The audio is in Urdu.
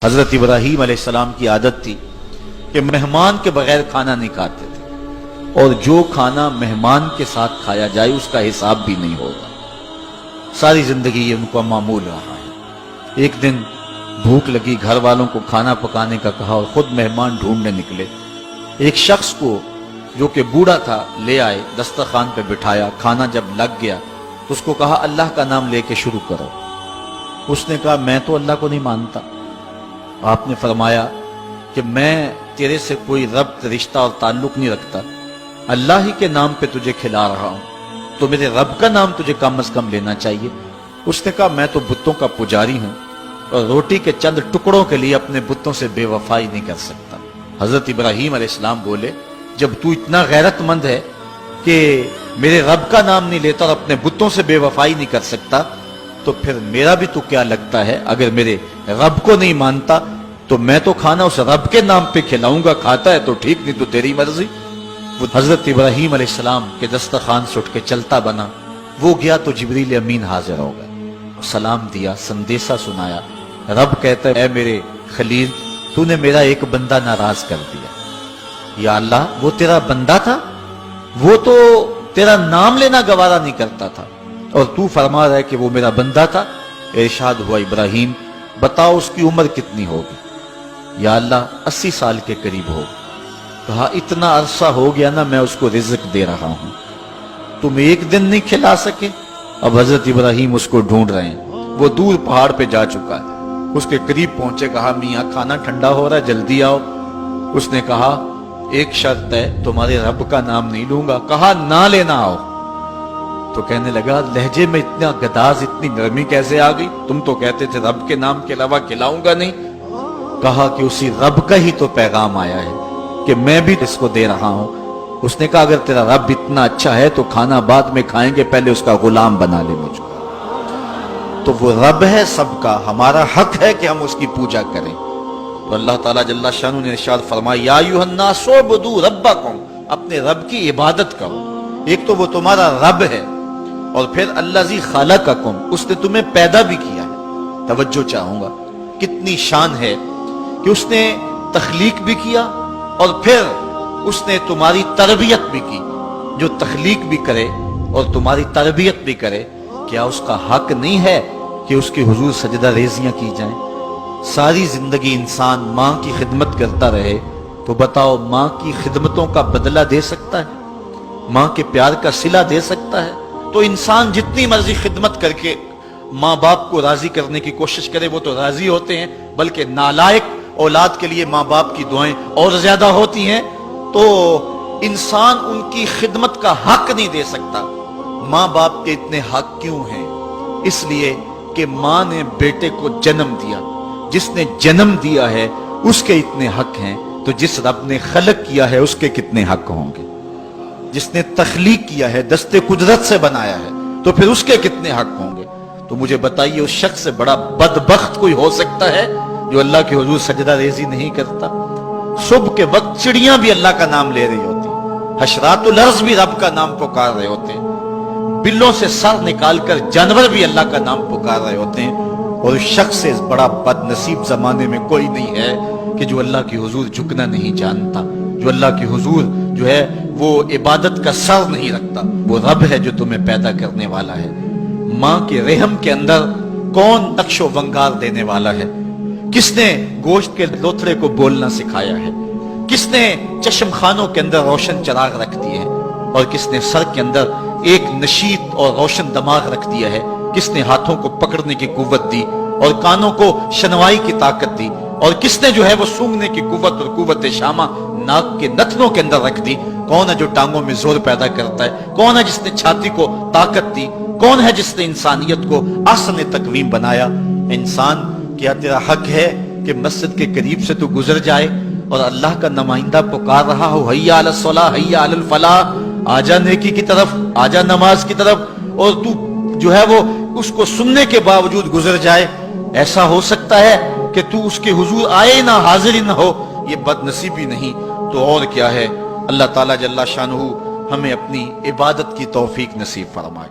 حضرت ابراہیم علیہ السلام کی عادت تھی کہ مہمان کے بغیر کھانا نہیں کھاتے تھے، اور جو کھانا مہمان کے ساتھ کھایا جائے اس کا حساب بھی نہیں ہوگا۔ ساری زندگی یہ ان کو معمول رہا ہے۔ ایک دن بھوک لگی، گھر والوں کو کھانا پکانے کا کہا اور خود مہمان ڈھونڈنے نکلے۔ ایک شخص کو جو کہ بوڑھا تھا لے آئے، دسترخوان پہ بٹھایا، کھانا جب لگ گیا تو اس کو کہا اللہ کا نام لے کے شروع کرو۔ اس نے کہا میں تو اللہ کو نہیں مانتا۔ آپ نے فرمایا کہ میں تیرے سے کوئی ربط، رشتہ اور تعلق نہیں رکھتا، اللہ ہی کے نام پہ تجھے کھلا رہا ہوں، تو میرے رب کا نام تجھے کم از کم لینا چاہیے۔ اس نے کہا میں تو بتوں کا پجاری ہوں اور روٹی کے چند ٹکڑوں کے لیے اپنے بتوں سے بے وفائی نہیں کر سکتا۔ حضرت ابراہیم علیہ السلام بولے جب تو اتنا غیرت مند ہے کہ میرے رب کا نام نہیں لیتا اور اپنے بتوں سے بے وفائی نہیں کر سکتا، تو پھر میرا بھی تو کیا لگتا ہے، اگر میرے رب کو نہیں مانتا تو میں تو کھانا اس رب کے نام پہ کھلاؤں گا، کھاتا ہے تو ٹھیک، نہیں تو تیری مرضی۔ وہ حضرت ابراہیم علیہ السلام کے دسترخوان سے اٹھ کے چلتا بنا، وہ گیا تو جبریل امین حاضر ہو گئے، سلام دیا، سندیسہ سنایا۔ رب کہتا ہے اے میرے خلیل، تو نے میرا ایک بندہ ناراض کر دیا۔ یا اللہ، وہ تیرا بندہ تھا، وہ تو تیرا نام لینا گوارا نہیں کرتا تھا، اور تو فرما رہا ہے کہ وہ میرا بندہ تھا۔ ارشاد ہوا ابراہیم بتاؤ اس کی عمر کتنی ہوگی؟ یا اللہ 80 سال کے قریب ہو۔ کہا اتنا عرصہ ہو گیا نا میں اس کو رزق دے رہا ہوں، تم ایک دن نہیں کھلا سکے؟ اب حضرت ابراہیم اس کو ڈھونڈ رہے ہیں، وہ دور پہاڑ پہ جا چکا ہے۔ اس کے قریب پہنچے، کہا میاں کھانا ٹھنڈا ہو رہا ہے، جلدی آؤ۔ اس نے کہا ایک شرط ہے، تمہارے رب کا نام نہیں لوں گا۔ کہا نہ لینا آؤ۔ تو کہنے لگا لہجے میں اتنا گداز، اتنی نرمی کیسے آ گئی؟ تم تو کہتے تھے رب کے نام کے علاوہ کھلاؤں گا نہیں۔ کہا کہ اسی رب کا ہی تو پیغام آیا ہے کہ میں بھی اس کو دے رہا ہوں۔ اس نے کہا اگر تیرا رب اتنا اچھا ہے تو کھانا بعد میں کھائیں گے، پہلے اس کا غلام بنا لے مجھ کو۔ تو وہ رب ہے سب کا، ہمارا حق ہے کہ ہم اس کی پوجا کریں۔ تو اللہ تعالیٰ جل شانہ نے ارشاد فرمایا یا ایھا الناس اعبدوا ربکم، اپنے رب کی عبادت کرو۔ ایک تو وہ تمہارا رب ہے، اور پھر الذی خلقکم، اس نے تمہیں پیدا بھی کیا ہے۔ توجہ چاہوں گا، کتنی شان ہے کہ اس نے تخلیق بھی کیا اور پھر اس نے تمہاری تربیت بھی کی۔ جو تخلیق بھی کرے اور تمہاری تربیت بھی کرے، کیا اس کا حق نہیں ہے کہ اس کے حضور سجدہ ریزیاں کی جائیں؟ ساری زندگی انسان ماں کی خدمت کرتا رہے تو بتاؤ ماں کی خدمتوں کا بدلہ دے سکتا ہے؟ ماں کے پیار کا صلہ دے سکتا ہے؟ تو انسان جتنی مرضی خدمت کر کے ماں باپ کو راضی کرنے کی کوشش کرے وہ تو راضی ہوتے ہیں، بلکہ نالائق اولاد کے لیے ماں باپ کی دعائیں اور زیادہ ہوتی ہیں۔ تو انسان ان کی خدمت کا حق نہیں دے سکتا۔ ماں باپ کے اتنے حق کیوں ہیں؟ اس لیے کہ ماں نے بیٹے کو جنم دیا، جس نے جنم دیا ہے اس کے اتنے حق ہیں، تو جس رب نے خلق کیا ہے اس کے کتنے حق ہوں گے؟ جس نے تخلیق کیا ہے، دست قدرت سے بنایا ہے، تو پھر اس کے کتنے حق ہوں گے؟ تو مجھے بتائیے اس شخص سے بڑا بدبخت کوئی ہو سکتا ہے جو اللہ کے حضور سجدہ ریزی نہیں کرتا؟ صبح کے وقت چڑیاں بھی اللہ کا نام لے رہی ہوتی، حشرات الارض بھی رب کا نام پکار رہے ہوتے ہیں، بلوں سے سر نکال کر جانور بھی اللہ کا نام پکار رہے ہوتے ہیں، اور اس شخص سے بڑا بد نصیب زمانے میں کوئی نہیں ہے کہ جو اللہ کے حضور جھکنا نہیں جانتا، جو اللہ کے حضور جو ہے وہ عبادت کا سر نہیں رکھتا۔ وہ رب ہے جو تمہیں پیدا کرنے والا ہے۔ ماں کے رحم کے اندر کون نقش و ونگار دینے والا ہے؟ کس نے گوشت کے لوتھڑے کو بولنا سکھایا ہے؟ کس نے چشم خانوں کے اندر روشن چراغ رکھ دیے ہیں؟ اور کس نے سر کے اندر ایک نشیط اور روشن دماغ رکھ دیا ہے؟ کس نے ہاتھوں کو پکڑنے کی قوت دی اور کانوں کو شنوائی کی طاقت دی؟ اور کس نے جو ہے وہ سونگھنے کی قوت اور قوت شامہ ناک کے نتنوں کے اندر رکھ دی؟ کون ہے جو ٹانگوں میں زور پیدا کرتا ہے؟ کون ہے جس نے چھاتی کو طاقت دی؟ کون ہے جس نے انسانیت کو احسن تقویم بنایا؟ انسان، کیا تیرا حق ہے کہ مسجد کے قریب سے تو گزر جائے اور اللہ کا نمائندہ پکار رہا ہو حی علی الصلاۃ حی علی الفلاح، آجا نیکی کی طرف، آجا نماز کی طرف، اور تو جو ہے وہ اس کو سننے کے باوجود گزر جائے؟ ایسا ہو سکتا ہے کہ تو اس کے حضور آئے نہ، حاضر ہی نہ ہو؟ یہ بد نصیبی نہیں تو اور کیا ہے؟ اللہ تعالیٰ جل شانہ ہمیں اپنی عبادت کی توفیق نصیب فرمائے۔